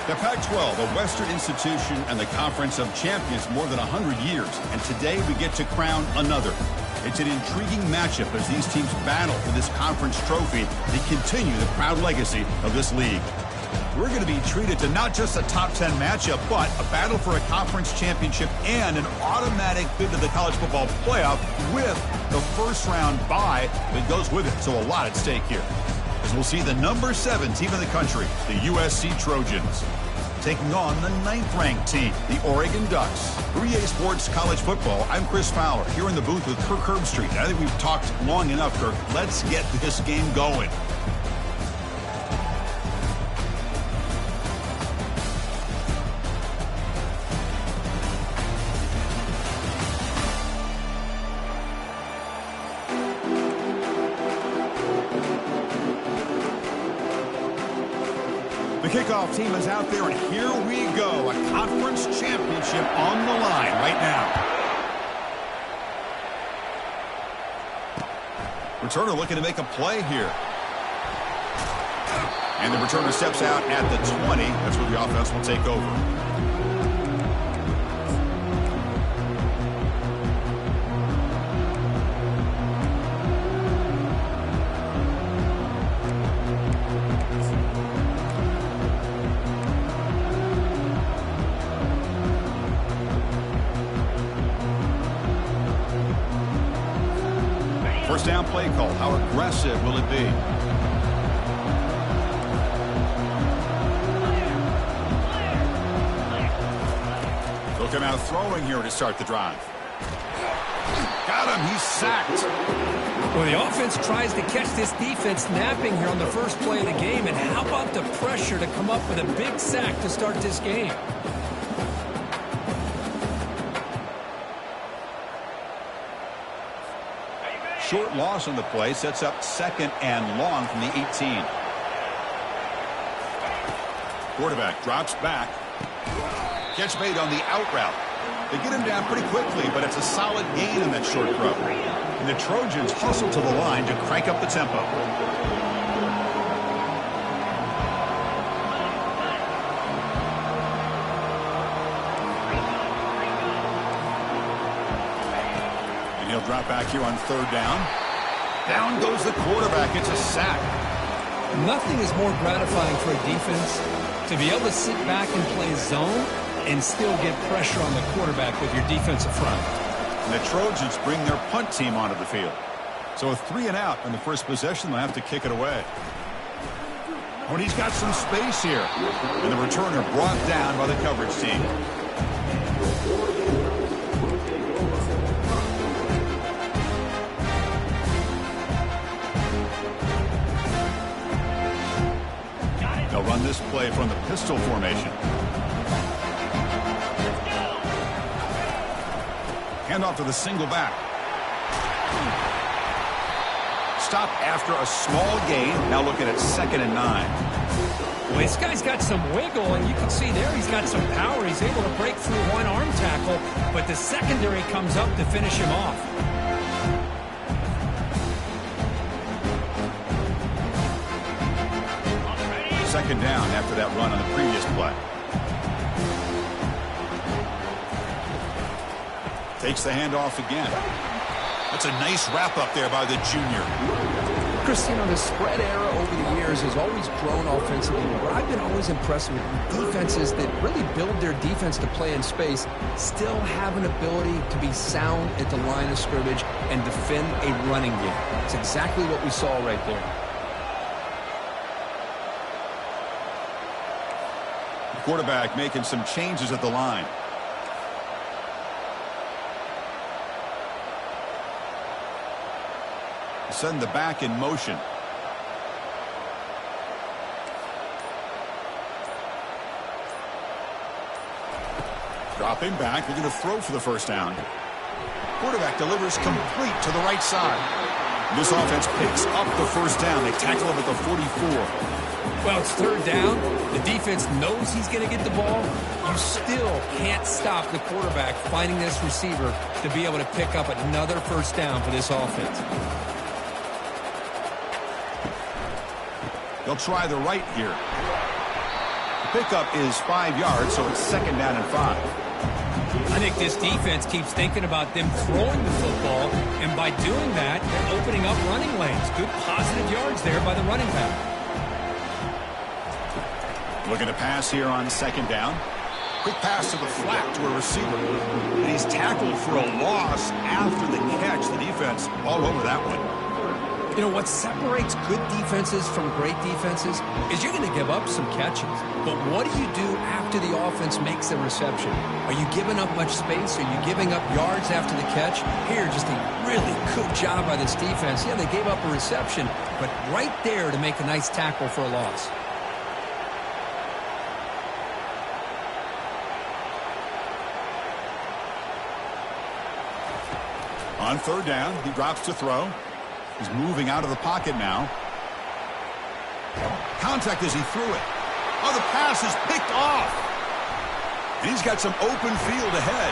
The Pac-12, a Western institution and the Conference of Champions more than 100 years. And today we get to crown another. It's an intriguing matchup as these teams battle for this conference trophy to continue the proud legacy of this league. We're going to be treated to not just a top 10 matchup, but a battle for a conference championship and an automatic bid to the college football playoff with the first round bye that goes with it. So a lot at stake here. As we'll see the number 7 team in the country, the USC Trojans, taking on the 9th-ranked team, the Oregon Ducks. For EA Sports College Football, I'm Chris Fowler, here in the booth with Kirk Herbstreit. I think we've talked long enough, Kirk. Let's get this game going. Kickoff team is out there, and here we go. A conference championship on the line right now. Returner looking to make a play here. And the returner steps out at the 20. That's where the offense will take over. First down play call. How aggressive will it be? They'll come out throwing here to start the drive. Got him. He's sacked. Well, the offense tries to catch this defense napping here on the first play of the game. And how about the pressure to come up with a big sack to start this game? Short loss on the play sets up 2nd and long from the 18. Quarterback drops back. Catch made on the out route. They get him down pretty quickly, but it's a solid gain in that short throw. And the Trojans hustle to the line to crank up the tempo. He'll drop back here on 3rd down. Down goes the quarterback. It's a sack. Nothing is more gratifying for a defense to be able to sit back and play zone and still get pressure on the quarterback with your defensive front. And the Trojans bring their punt team onto the field. So a 3 and out on the first possession. They'll have to kick it away. Oh, and he's got some space here. And the returner brought down by the coverage team. They'll run this play from the pistol formation. Handoff to the single back. Stop after a small gain. Now looking at 2nd and 9. Well, this guy's got some wiggle, and you can see there he's got some power. He's able to break through one arm tackle, but the secondary comes up to finish him off. 2nd down after that run on the previous play. Takes the handoff again. That's a nice wrap up there by the junior. Chris, you know, the spread era over the years has always grown offensively, but I've been always impressed with defenses that really build their defense to play in space, still have an ability to be sound at the line of scrimmage and defend a running game. It's exactly what we saw right there. Quarterback making some changes at the line. Send the back in motion. Dropping back. They're going to throw for the first down. Quarterback delivers complete to the right side. This offense picks up the first down. They tackle him at the 44. Well, it's 3rd down. The defense knows he's going to get the ball. You still can't stop the quarterback finding this receiver to be able to pick up another first down for this offense. They'll try the right here. pickup is 5 yards, so it's 2nd down and 5. I think this defense keeps thinking about them throwing the football, and by doing that, they're opening up running lanes. Good positive yards there by the running back. Looking to pass here on 2nd down. Quick pass to the flat to a receiver. And he's tackled for a loss after the catch. The defense all over that one. You know, what separates good defenses from great defenses is you're going to give up some catches. But what do you do after the offense makes a reception? Are you giving up much space? Are you giving up yards after the catch? Here, just a really good job by this defense. Yeah, they gave up a reception, but right there to make a nice tackle for a loss. On 3rd down, he drops to throw. He's moving out of the pocket now. Contact as he threw it. Oh, the pass is picked off. And he's got some open field ahead.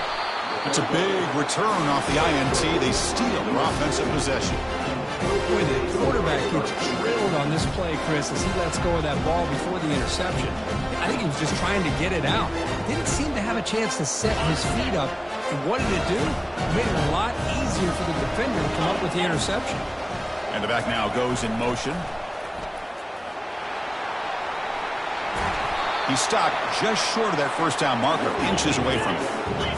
That's a big return off the INT. They steal their offensive possession. Boy, the quarterback gets drilled on this play, Chris, as he lets go of that ball before the interception. I think he was just trying to get it out. Didn't seem to have a chance to set his feet up. And what did it do? It made it a lot easier for the defender to come up with the interception. And the back now goes in motion. He stopped just short of that 1st down marker, inches away from it.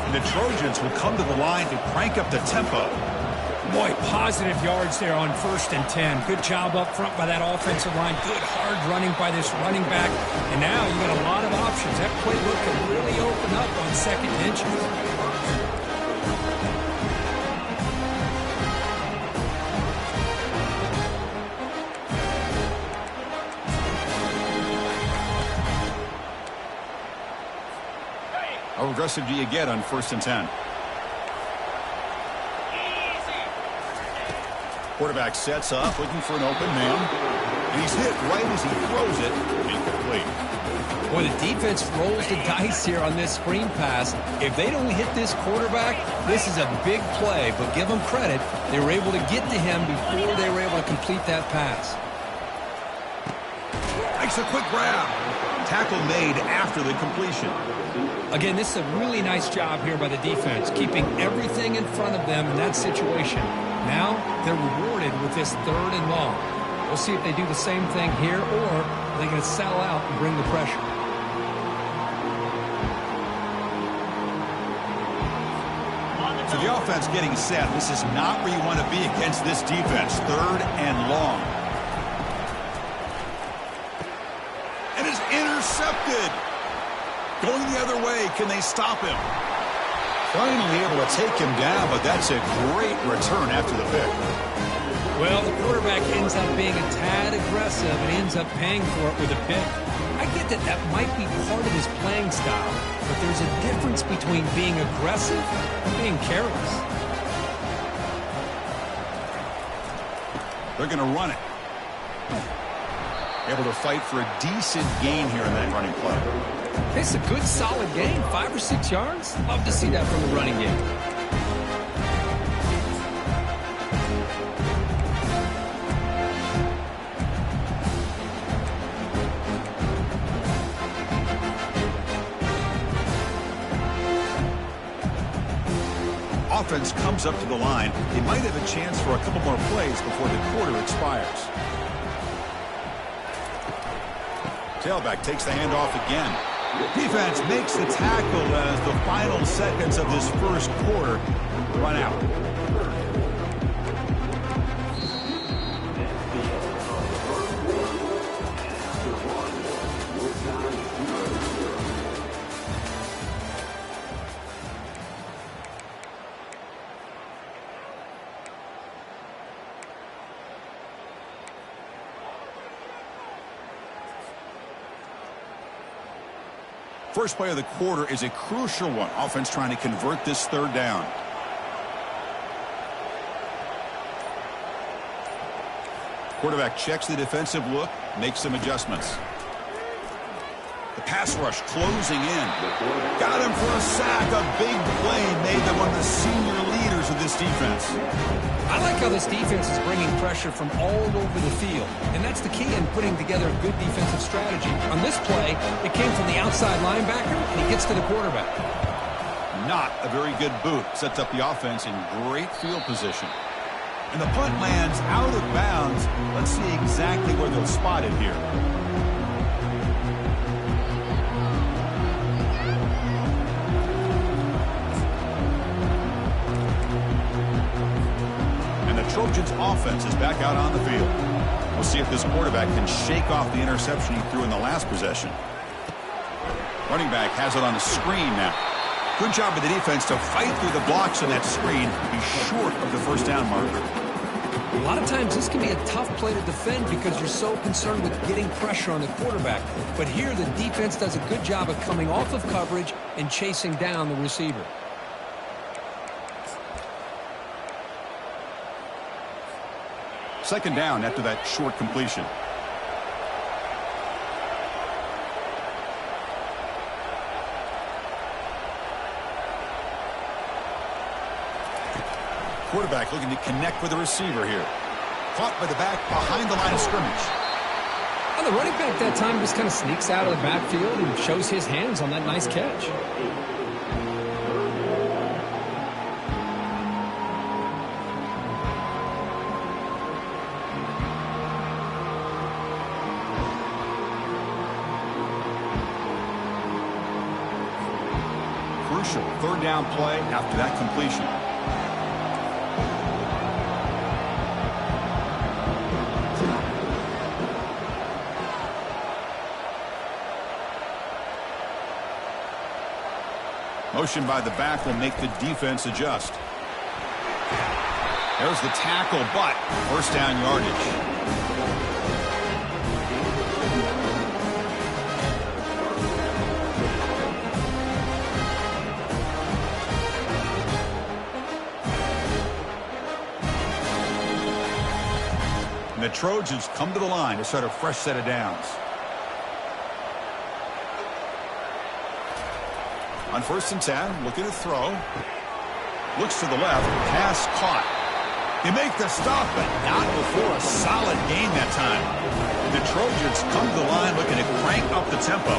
And the Trojans will come to the line to crank up the tempo. Boy, positive yards there on 1st and 10. Good job up front by that offensive line. Good hard running by this running back. And now you got a lot of options. That playbook can really open up on 2nd and inches. How aggressive do you get on 1st and 10? Quarterback sets up, looking for an open man. And he's hit right as he throws it. Incomplete. Boy, the defense rolls the dice here on this screen pass. If they don't hit this quarterback, this is a big play. But give them credit. They were able to get to him before they were able to complete that pass. Makes a quick grab. Tackle made after the completion. Again, this is a really nice job here by the defense, keeping everything in front of them in that situation. Now they're rewarded with this 3rd and long. We'll see if they do the same thing here, or are they going to sell out and bring the pressure. So the offense getting set. This is not where you want to be against this defense. 3rd and long. And it's intercepted. Going the other way, can they stop him? Finally able to take him down, but that's a great return after the pick. Well, the quarterback ends up being a tad aggressive and ends up paying for it with a pick. I get that that might be part of his playing style, but there's a difference between being aggressive and being careless. They're going to run it. Able to fight for a decent gain here in that running play. It's a good, solid gain. 5 or 6 yards. Love to see that from the running game. Offense comes up to the line. They might have a chance for a couple more plays before the quarter expires. Tailback takes the handoff again. Defense makes the tackle as the final seconds of this 1st quarter run out. First play of the quarter is a crucial one. Offense trying to convert this 3rd down. Quarterback checks the defensive look, makes some adjustments. The pass rush closing in. Got him for a sack. A big play made them one of the senior leaders of this this defense. I like how this defense is bringing pressure from all over the field, and that's the key in putting together a good defensive strategy. On this play, it came from the outside linebacker, and he gets to the quarterback. Not a very good boot. Sets up the offense in great field position. And the punt lands out of bounds. Let's see exactly where they'll spot it here. Trojans offense is back out on the field. We'll see if this quarterback can shake off the interception he threw in the last possession. Running back has it on the screen now. Good job of the defense to fight through the blocks on that screen. He's short of the first down marker. A lot of times this can be a tough play to defend because you're so concerned with getting pressure on the quarterback. But here the defense does a good job of coming off of coverage and chasing down the receiver. Second down after that short completion. Quarterback looking to connect with the receiver here. Caught by the back behind the line of scrimmage. Well, the running back that time just kind of sneaks out of the backfield and shows his hands on that nice catch. Third down play after that completion. Motion by the back will make the defense adjust. There's the tackle, but first down yardage. The Trojans come to the line to start a fresh set of downs. On 1st and 10, looking to throw. Looks to the left, pass caught. They make the stop, but not before a solid gain that time. The Trojans come to the line looking to crank up the tempo.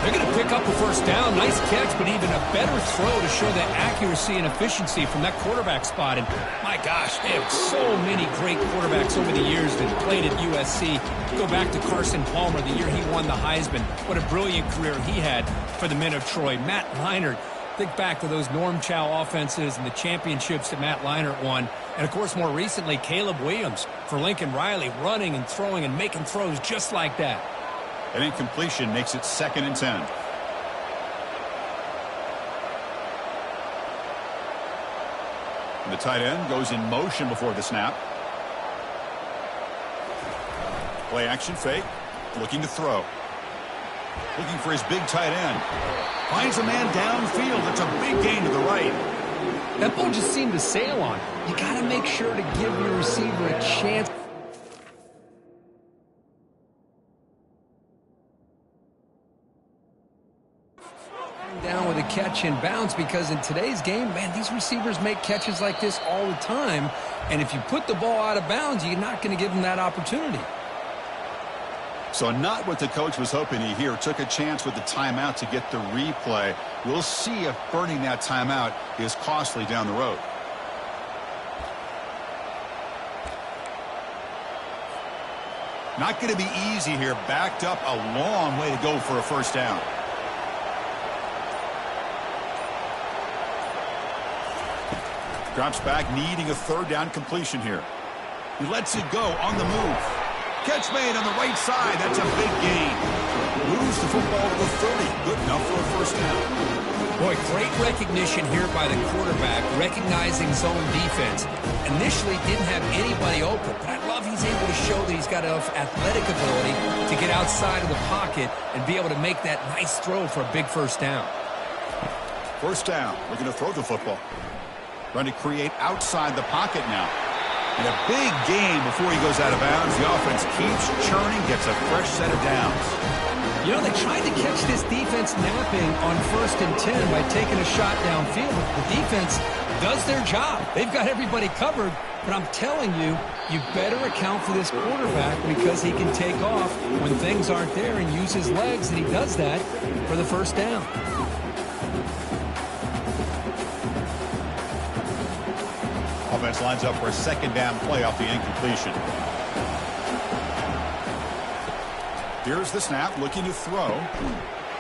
They're going to pick up the first down. Nice catch, but even a better throw to show that accuracy and efficiency from that quarterback spot. And my gosh, they have so many great quarterbacks over the years that played at USC. Go back to Carson Palmer, the year he won the Heisman. What a brilliant career he had for the men of Troy. Matt Leinart, think back to those Norm Chow offenses and the championships that Matt Leinart won. And, of course, more recently, Caleb Williams for Lincoln Riley, running and throwing and making throws just like that. An incompletion makes it 2nd and 10. And the tight end goes in motion before the snap. Play action fake. Looking to throw. Looking for his big tight end. Finds a man downfield. That's a big gain to the right. That ball just seemed to sail on. You got to make sure to give your receiver a chance. Down with a catch and bounce, because in today's game, man, these receivers make catches like this all the time. And if you put the ball out of bounds, you're not going to give them that opportunity. So not what the coach was hoping to hear. Took a chance with the timeout to get the replay. We'll see if burning that timeout is costly down the road. Not going to be easy here. Backed up a long way to go for a first down. Drops back, needing a 3rd down completion here. He lets it go on the move. Catch made on the right side. That's a big gain. Moves the football to the 30. Good enough for a first down. Boy, great recognition here by the quarterback, recognizing zone defense. Initially didn't have anybody open, but I love he's able to show that he's got enough athletic ability to get outside of the pocket and be able to make that nice throw for a big first down. First down. Looking to throw the football. Trying to create outside the pocket now. And a big gain before he goes out of bounds. The offense keeps churning, gets a fresh set of downs. You know, they tried to catch this defense napping on 1st and 10 by taking a shot downfield. The defense does their job. They've got everybody covered, but I'm telling you, you better account for this quarterback because he can take off when things aren't there and use his legs, and he does that for the first down. Offense lines up for a second down play off the incompletion. Here's the snap, looking to throw.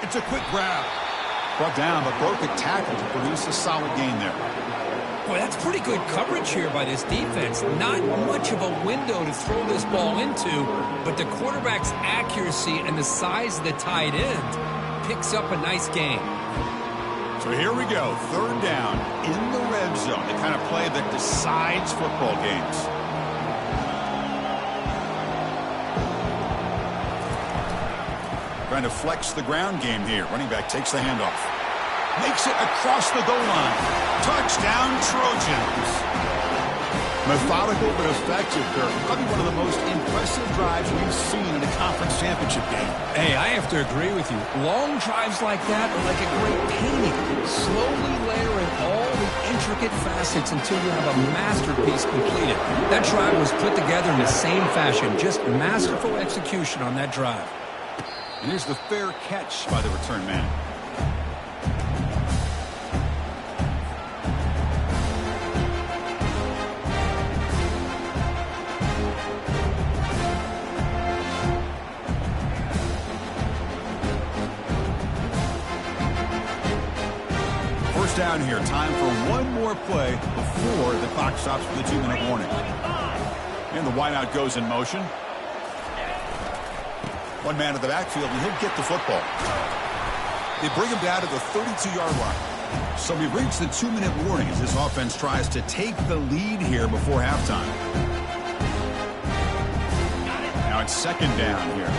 It's a quick grab. Brought down, but broke a tackle to produce a solid gain there. Boy, that's pretty good coverage here by this defense. Not much of a window to throw this ball into, but the quarterback's accuracy and the size of the tight end picks up a nice gain. So here we go, third down in the red zone, the kind of play that decides football games. Trying to flex the ground game here. Running back takes the handoff. Makes it across the goal line. Touchdown, Trojans. Methodical but effective, Kirk. Probably one of the most impressive drives we've seen in a conference championship game. Hey, I have to agree with you. Long drives like that are like a great painting. Slowly layering all the intricate facets until you have a masterpiece completed. That drive was put together in the same fashion. Just masterful execution on that drive. And here's the fair catch by the return man. First down here. Time for one more play before the clock stops for the 2-minute warning. And the wideout goes in motion. One man in the backfield, and he'll get the football. They bring him down to the 32-yard line. So we've reached the 2-minute warning as this offense tries to take the lead here before halftime. Now it's second down here.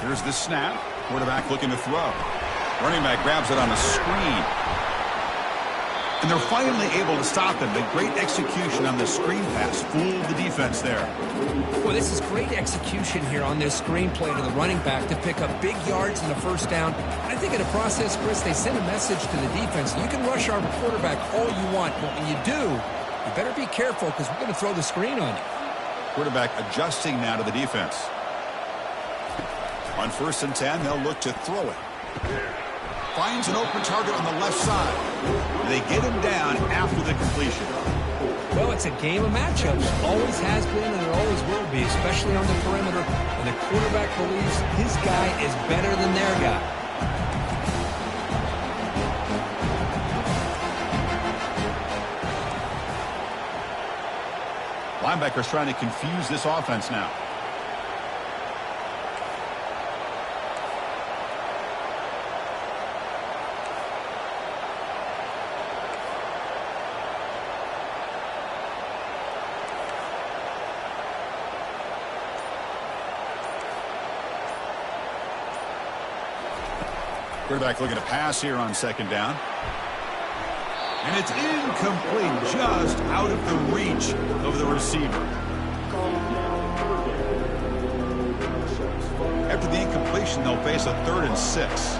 Here's the snap. Quarterback looking to throw. Running back grabs it on a screen. And they're finally able to stop him. The great execution on the screen pass fooled the defense there. Well, this is great execution here on this screen play to the running back to pick up big yards in the first down. I think in the process, Chris, they send a message to the defense. You can rush our quarterback all you want, but when you do, you better be careful because we're going to throw the screen on you. Quarterback adjusting now to the defense. On 1st and 10, they'll look to throw it. Finds an open target on the left side. They get him down after the completion. Well, it's a game of matchups. Always has been and it always will be, especially on the perimeter. And the quarterback believes his guy is better than their guy. Linebackers trying to confuse this offense now. Quarterback looking to pass here on second down. And it's incomplete, just out of the reach of the receiver. After the incompletion, they'll face a 3rd and 6.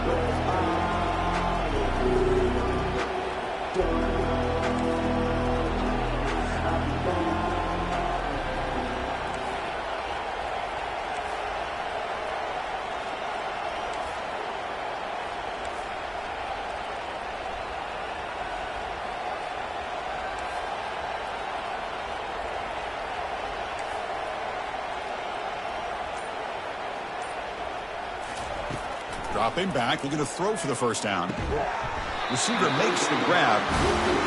Dropping back, looking to throw for the first down. Receiver makes the grab,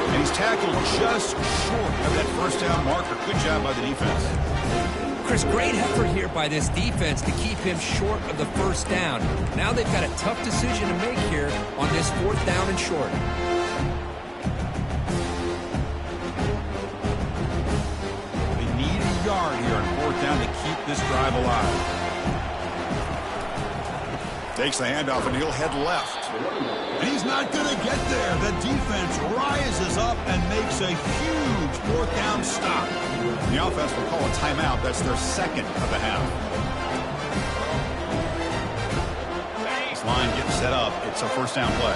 and he's tackled just short of that first down marker. Good job by the defense. Chris, great effort here by this defense to keep him short of the first down. Now they've got a tough decision to make here on this 4th down and short. They need a yard here on 4th down to keep this drive alive. Takes the handoff, and he'll head left. And he's not going to get there. The defense rises up and makes a huge 4th down stop. The offense will call a timeout. That's their second of the half. defense line getting set up. It's a first down play.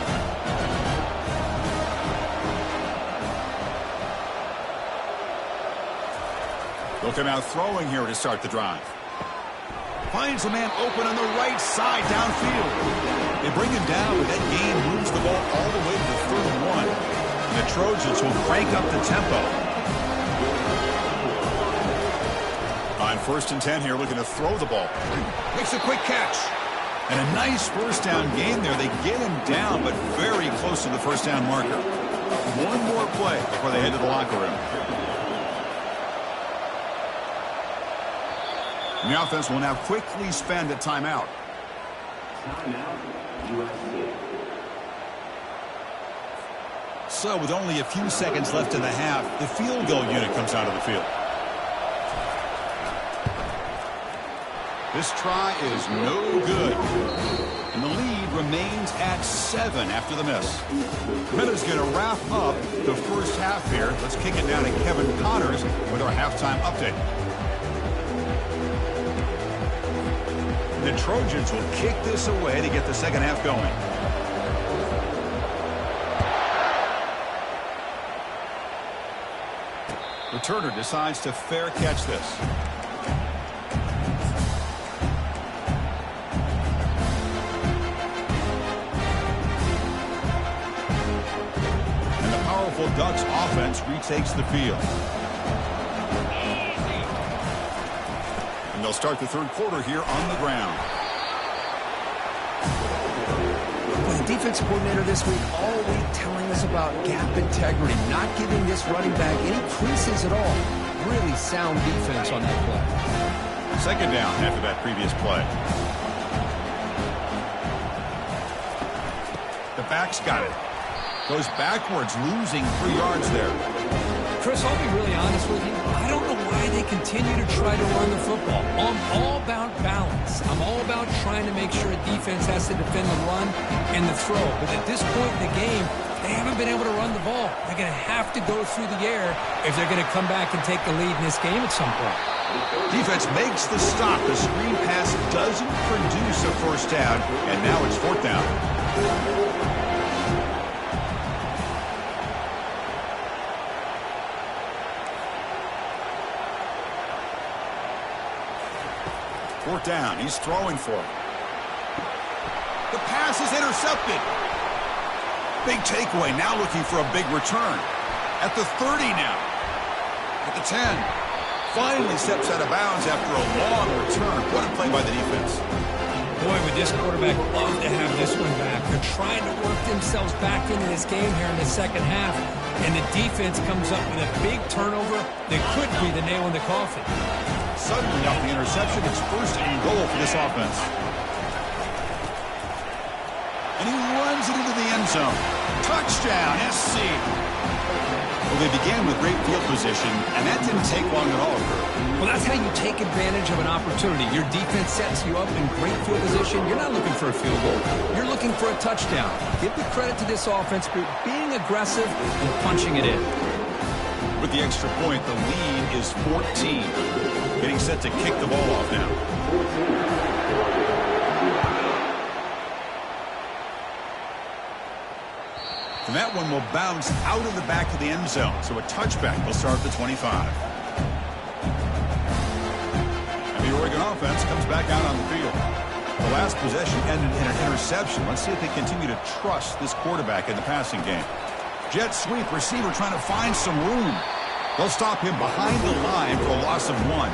They'll come out throwing here to start the drive. Finds a man open on the right side downfield. They bring him down, but that gain moves the ball all the way to the 3rd and 1. And the Trojans will crank up the tempo. On 1st and 10 here, looking to throw the ball. Makes a quick catch. And a nice first down gain there. They get him down, but very close to the first down marker. One more play before they head to the locker room. And the offense will now quickly spend a timeout. Timeout, USC. So with only a few seconds left in the half, the field goal unit comes out of the field. This try is no good. And the lead remains at 7 after the miss. Minna's going to wrap up the first half here. Let's kick it down to Kevin Connors with our halftime update. The Trojans will kick this away to get the second half going. Returner decides to fair catch this. And the powerful Ducks offense retakes the field. They'll start the 3rd quarter here on the ground. Well, the defense coordinator this week all week telling us about gap integrity, not giving this running back any creases at all. Really sound defense on that play. Second down after that previous play. The back's got it. Goes backwards, losing 3 yards there. Chris, I'll be really honest with you. I don't know why they continue to try to run the football. I'm all about balance. I'm all about trying to make sure a defense has to defend the run and the throw. But at this point in the game, they haven't been able to run the ball. They're going to have to go through the air if they're going to come back and take the lead in this game at some point. Defense makes the stop. The screen pass doesn't produce a first down, and now it's 4th down. Fourth down. He's throwing for it. The pass is intercepted. Big takeaway. Now looking for a big return. At the 30 now. At the 10. Finally steps out of bounds after a long return. What a play by the defense. Boy, would this quarterback love to have this one back. They're trying to work themselves back into this game here in the second half. And the defense comes up with a big turnover that could be the nail in the coffin. Suddenly off the interception, it's 1st and goal for this offense. And he runs it into the end zone. Touchdown, SC. Well, they began with great field position, and that didn't take long at all. Well, that's how you take advantage of an opportunity. Your defense sets you up in great field position. You're not looking for a field goal. You're looking for a touchdown. Give the credit to this offense for being aggressive and punching it in. With the extra point, the lead is 14. Getting set to kick the ball off now. And that one will bounce out of the back of the end zone. So a touchback will start at the 25. And the Oregon offense comes back out on the field. The last possession ended in an interception. Let's see if they continue to trust this quarterback in the passing game. Jet sweep, receiver trying to find some room. They'll stop him behind the line for a loss of 1.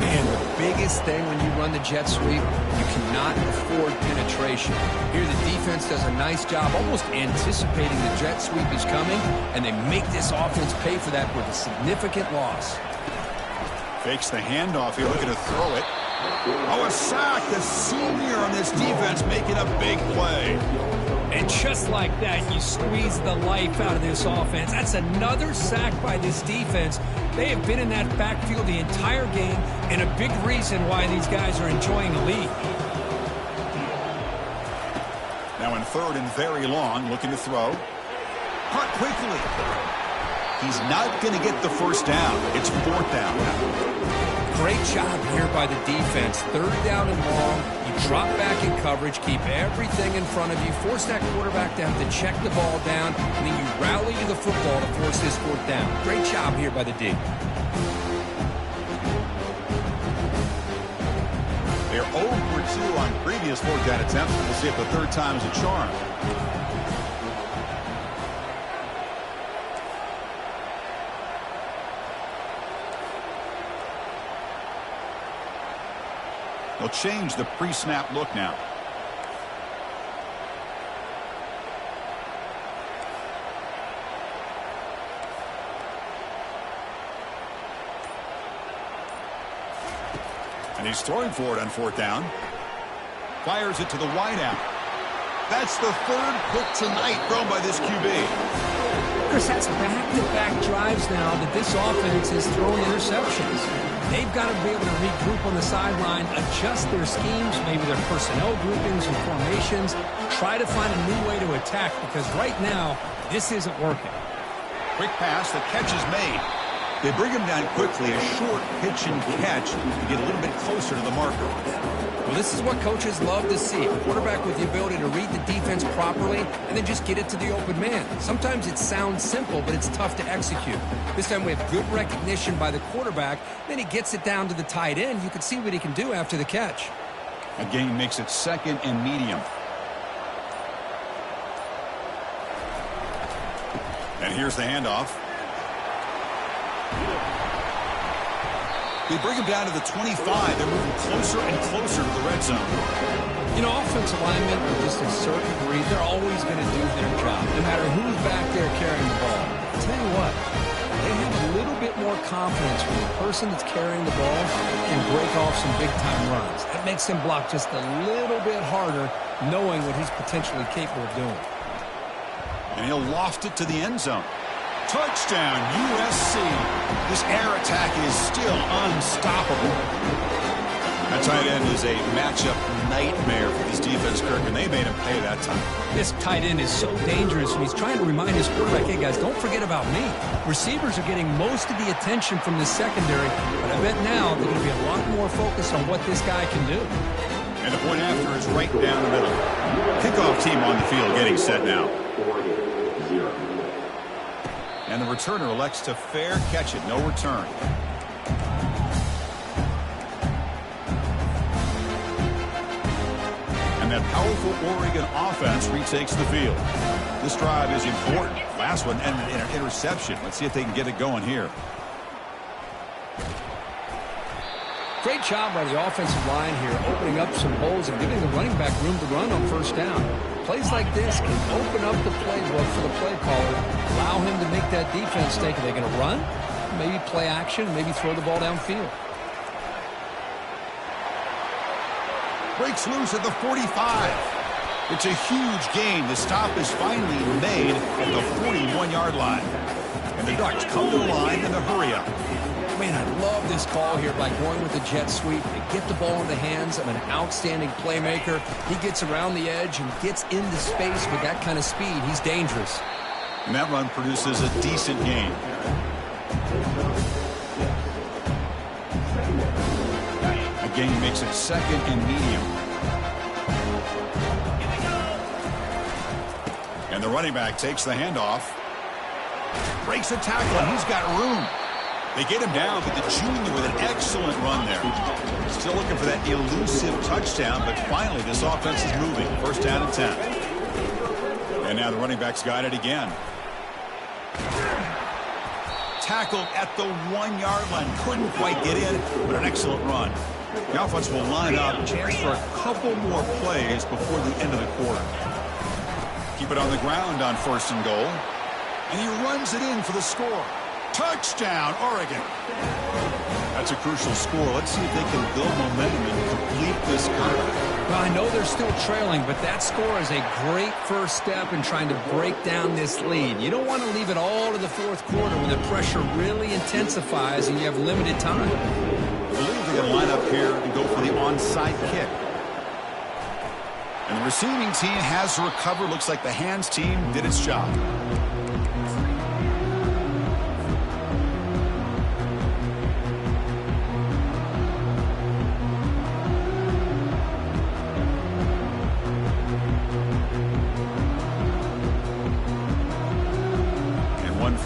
Man, the biggest thing when you run the jet sweep, you cannot afford penetration. Here the defense does a nice job almost anticipating the jet sweep is coming, and they make this offense pay for that with a significant loss. Fakes the handoff here, looking to throw it. Oh, a sack. The senior on this defense making a big play. And just like that, you squeeze the life out of this offense. That's another sack by this defense. They have been in that backfield the entire game, and a big reason why these guys are enjoying a lead. Now in 3rd and very long, looking to throw. Caught quickly. He's not going to get the first down. It's 4th down now. Great job here by the defense. Third down and long. You drop back in coverage, keep everything in front of you, force that quarterback to have to check the ball down, and then you rally to the football to force this fourth down. Great job here by the D. They're 0 for 2 on previous fourth down attempts. We'll see if the third time is a charm. They'll change the pre-snap look now. And he's throwing for it on fourth down. Fires it to the wideout. That's the third pick tonight thrown by this QB. Chris, that's back-to-back drives now that this offense is throwing interceptions. They've got to be able to regroup on the sideline, adjust their schemes, maybe their personnel groupings and formations, try to find a new way to attack, because right now, this isn't working. Quick pass, the catch is made. They bring him down quickly, a short pitch and catch to get a little bit closer to the marker. Well, this is what coaches love to see. A quarterback with the ability to read the defense properly and then just get it to the open man. Sometimes it sounds simple, but it's tough to execute. This time we have good recognition by the quarterback. Then he gets it down to the tight end. You can see what he can do after the catch. A gain makes it second and medium. And here's the handoff. They bring him down to the 25. They're moving closer and closer to the red zone. You know, offensive linemen are just a certain breed. They're always going to do their job, no matter who's back there carrying the ball. I'll tell you what, they have a little bit more confidence when the person that's carrying the ball can break off some big-time runs. That makes him block just a little bit harder, knowing what he's potentially capable of doing. And he'll loft it to the end zone. Touchdown, USC. This air attack is still unstoppable. That tight end is a matchup nightmare for this defense, Kirk, and they made him pay that time. This tight end is so dangerous, and he's trying to remind his quarterback, hey, guys, don't forget about me. Receivers are getting most of the attention from this secondary, but I bet now they're going to be a lot more focused on what this guy can do. And the point after is right down the middle. Kickoff team on the field getting set now. And the returner elects to fair catch it. No return. And that powerful Oregon offense retakes the field. This drive is important. Last one ended in an interception. Let's see if they can get it going here. Great job by the offensive line here, opening up some holes and giving the running back room to run on first down. Plays like this can open up the playbook for the play caller, allow him to make that defense think, are they going to run? Maybe play action, maybe throw the ball downfield. Breaks loose at the 45. It's a huge gain. The stop is finally made at the 41-yard line. And the Ducks come to the line in a hurry-up. Man, I love this call here by going with the jet sweep. They get the ball in the hands of an outstanding playmaker. He gets around the edge and gets into space with that kind of speed. He's dangerous. And that run produces a decent gain. A gain makes it second and medium. And the running back takes the handoff. Breaks a tackle, and he's got room. They get him down, but the junior with an excellent run there. Still looking for that elusive touchdown, but finally this offense is moving. First down and 10. And now the running back's got it again. Tackled at the 1-yard line. Couldn't quite get in, but an excellent run. The offense will line up. Chance for a couple more plays before the end of the quarter. Keep it on the ground on first and goal. And he runs it in for the score. Touchdown, Oregon. That's a crucial score. Let's see if they can build momentum and complete this comeback. Well, I know they're still trailing, but that score is a great first step in trying to break down this lead. You don't want to leave it all to the fourth quarter when the pressure really intensifies and you have limited time. I believe they're going to line up here and go for the onside kick. And the receiving team has to recover. Looks like the hands team did its job.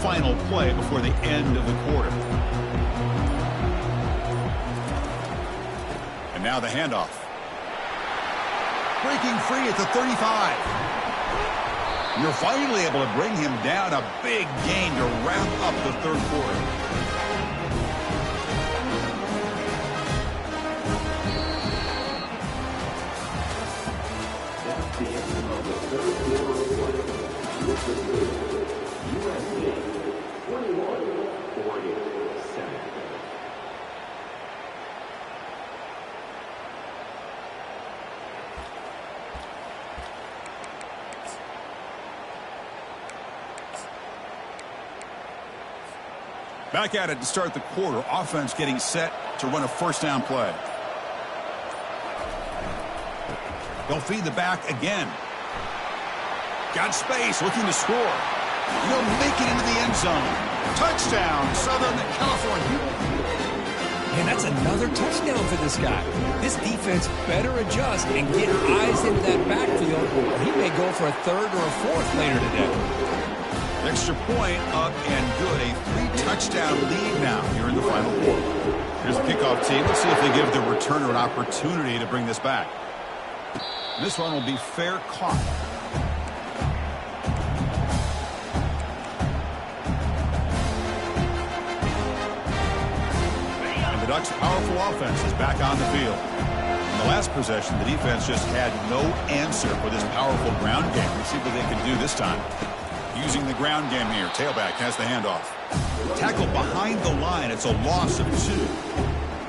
final play before the end of the quarter. And now the handoff. Breaking free at the 35. You're finally able to bring him down. A big gain to wrap up the third quarter. That's the end of the third quarter. USC 21-47. Back at it to start the quarter. Offense getting set to run a first down play. They'll feed the back again. Got space, looking to score. He'll make it into the end zone. Touchdown, Southern California. And that's another touchdown for this guy. This defense better adjust and get eyes into that backfield. He may go for a third or a fourth later today. Extra point up and good. A 3-touchdown lead now here in the final quarter. Here's the kickoff team. Let's see if they give the returner an opportunity to bring this back. This one will be fair caught. And the Ducks' powerful offense is back on the field. In the last possession, the defense just had no answer for this powerful ground game. Let's see what they can do this time. Using the ground game here. Tailback has the handoff. Tackle behind the line. It's a loss of 2.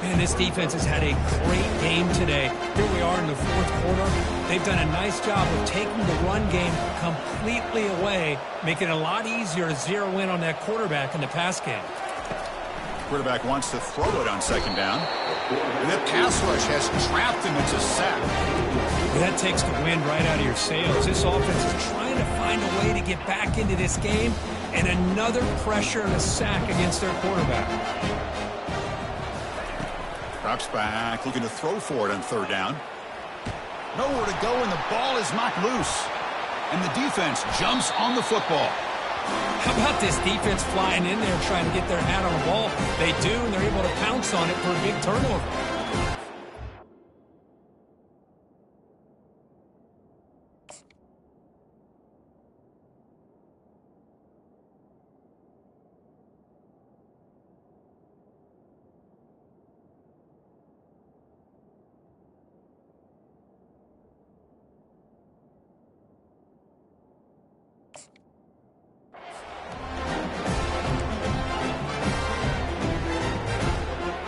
Man, this defense has had a great game today. Here we are in the fourth quarter. They've done a nice job of taking the run game completely away, making it a lot easier to zero in on that quarterback in the pass game. Quarterback wants to throw it on second down. And that pass rush has trapped him. It's a sack. That takes the wind right out of your sails. This offense is trying to find a way to get back into this game, and another pressure and a sack against their quarterback. Drops back, looking to throw for it on third down. Nowhere to go, and the ball is knocked loose. And the defense jumps on the football. How about this defense flying in there trying to get their hat on the ball? They do, and they're able to pounce on it for a big turnover.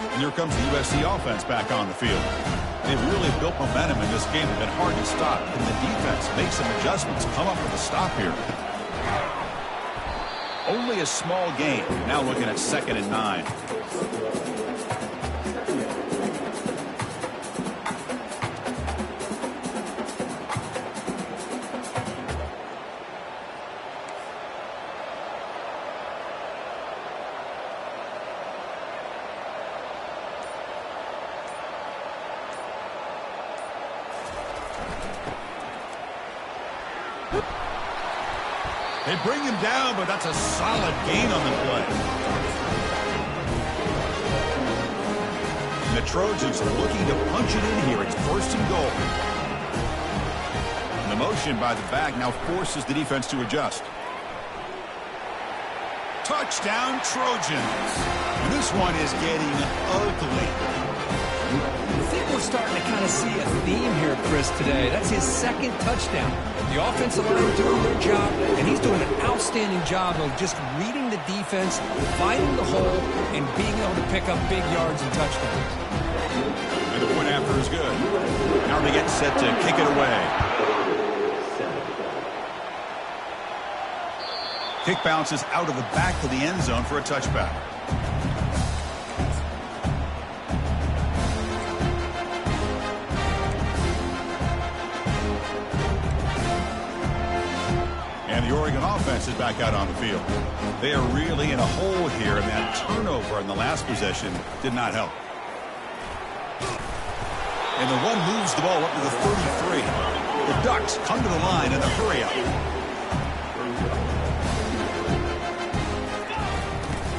And here comes the USC offense back on the field. They've really built momentum in this game. They've been hard to stop. And the defense makes some adjustments, come up with a stop here. Only a small gain. Now looking at 2nd and 9. They bring him down, but that's a solid gain on the play. And the Trojans are looking to punch it in here. It's 1st and goal. And the motion by the back now forces the defense to adjust. Touchdown, Trojans. And this one is getting ugly. I think we're starting to kind of see a theme here, Chris, today. That's his 2nd touchdown. The offensive line doing their job, and he's doing an outstanding job of just reading the defense, finding the hole, and being able to pick up big yards and touchdowns. And the point after is good. Now they get set to kick it away. Kick bounces out of the back of the end zone for a touchback. And the Oregon offense is back out on the field. They are really in a hole here, and that turnover in the last possession did not help. And the one moves the ball up to the 33. The Ducks come to the line in a hurry-up.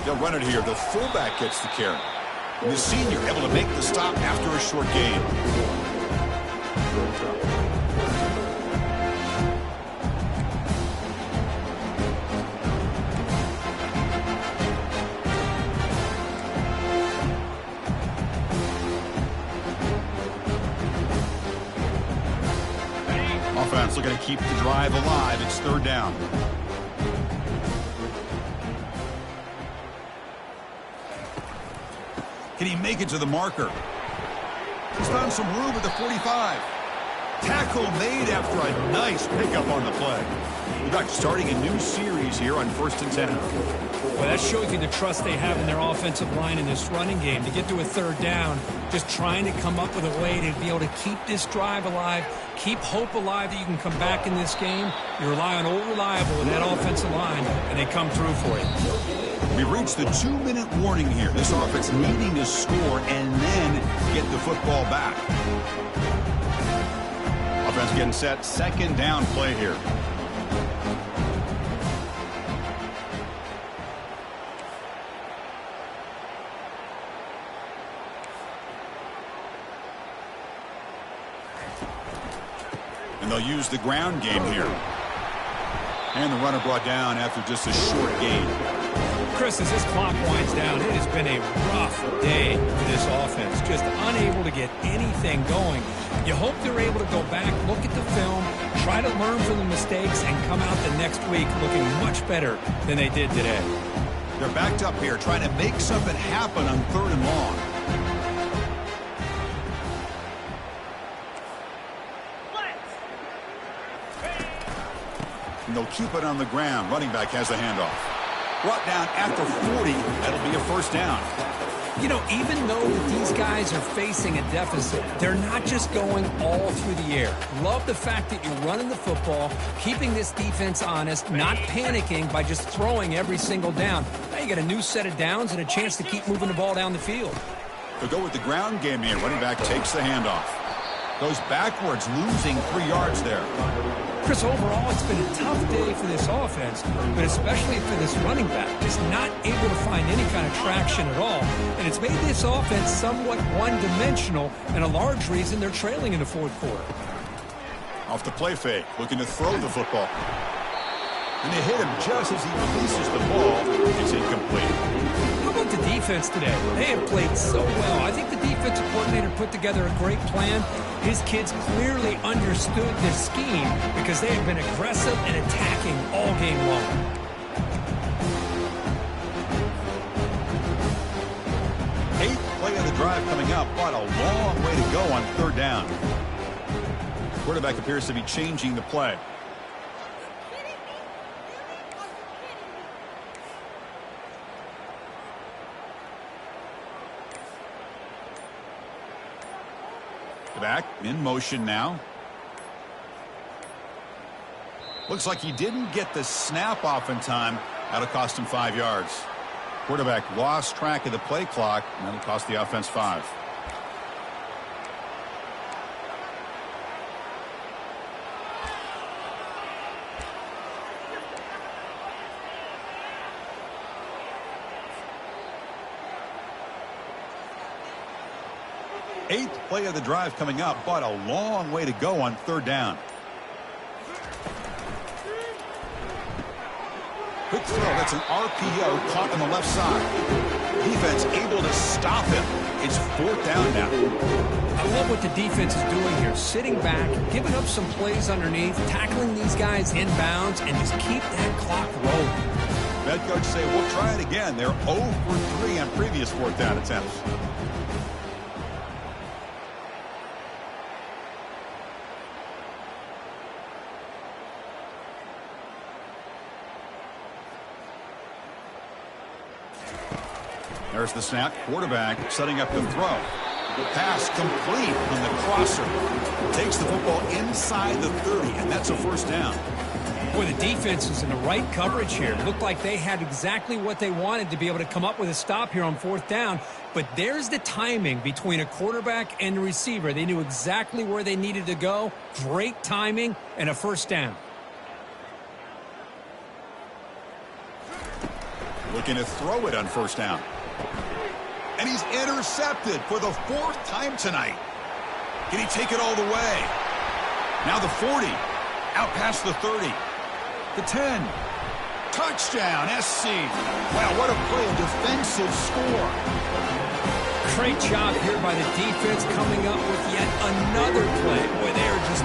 They'll run it here. The fullback gets the carry. And the senior able to make the stop after a short gain. Offense looking to keep the drive alive. It's third down. Can he make it to the marker? He's found some room at the 45. Tackle made after a nice pickup on the play. We've got starting a new series here on 1st and 10. Well, that shows you the trust they have in their offensive line in this running game. To get to a third down, just trying to come up with a way to be able to keep this drive alive, keep hope alive that you can come back in this game. You rely on old reliable in that offensive line, and they come through for you. We've reached the 2-minute warning here. This offense needing to score and then get the football back. Offense getting set. Second down play here. And they'll use the ground game here. And the runner brought down after just a short gain. Chris, as this clock winds down, it has been a rough day for this offense. Just unable to get anything going. You hope they're able to go back, look at the film, try to learn from the mistakes, and come out the next week looking much better than they did today. They're backed up here trying to make something happen on 3rd and long. And they'll keep it on the ground. Running back has the handoff. Brought down at the 40. That'll be a first down. You know, even though these guys are facing a deficit, they're not just going all through the air. Love the fact that you're running the football, keeping this defense honest, not panicking by just throwing every single down. Now you got a new set of downs and a chance to keep moving the ball down the field. They'll go with the ground game here. Running back takes the handoff. Goes backwards, losing 3 yards there. Chris, overall, it's been a tough day for this offense, but especially for this running back, just not able to find any kind of traction at all. And it's made this offense somewhat one-dimensional, and a large reason they're trailing in the 4th quarter. Off the play fake, looking to throw the football. And they hit him just as he releases the ball. It's incomplete. How about the defense today? They have played so well. I think the defensive coordinator put together a great plan. His kids clearly understood this scheme because they have been aggressive and attacking all game long. Eighth play of the drive coming up, but a long way to go on 3rd down. Quarterback appears to be changing the play. Back in motion now. Looks like he didn't get the snap off in time. That'll cost him 5 yards. Quarterback lost track of the play clock, and that'll cost the offense 5. Eighth play of the drive coming up, but a long way to go on 3rd down. Quick throw. That's an RPO caught on the left side. Defense able to stop him. It's 4th down now. I love what the defense is doing here. Sitting back, giving up some plays underneath, tackling these guys inbounds, and just keep that clock rolling. Head coach say, we'll try it again. They're 0 for 3 on previous 4th down attempts. There's the snap. Quarterback setting up the throw. Pass complete on the crosser. Takes the football inside the 30, and that's a first down. Boy, the defense is in the right coverage here. Looked like they had exactly what they wanted to be able to come up with a stop here on 4th down. But there's the timing between a quarterback and the receiver. They knew exactly where they needed to go. Great timing and a first down. Looking to throw it on first down. And he's intercepted for the 4th time tonight. Can he take it all the way? Now the 40. Out past the 30. The 10. Touchdown, SC. Wow, what a play, a defensive score. Great job here by the defense coming up with yet another play. Boy, they are just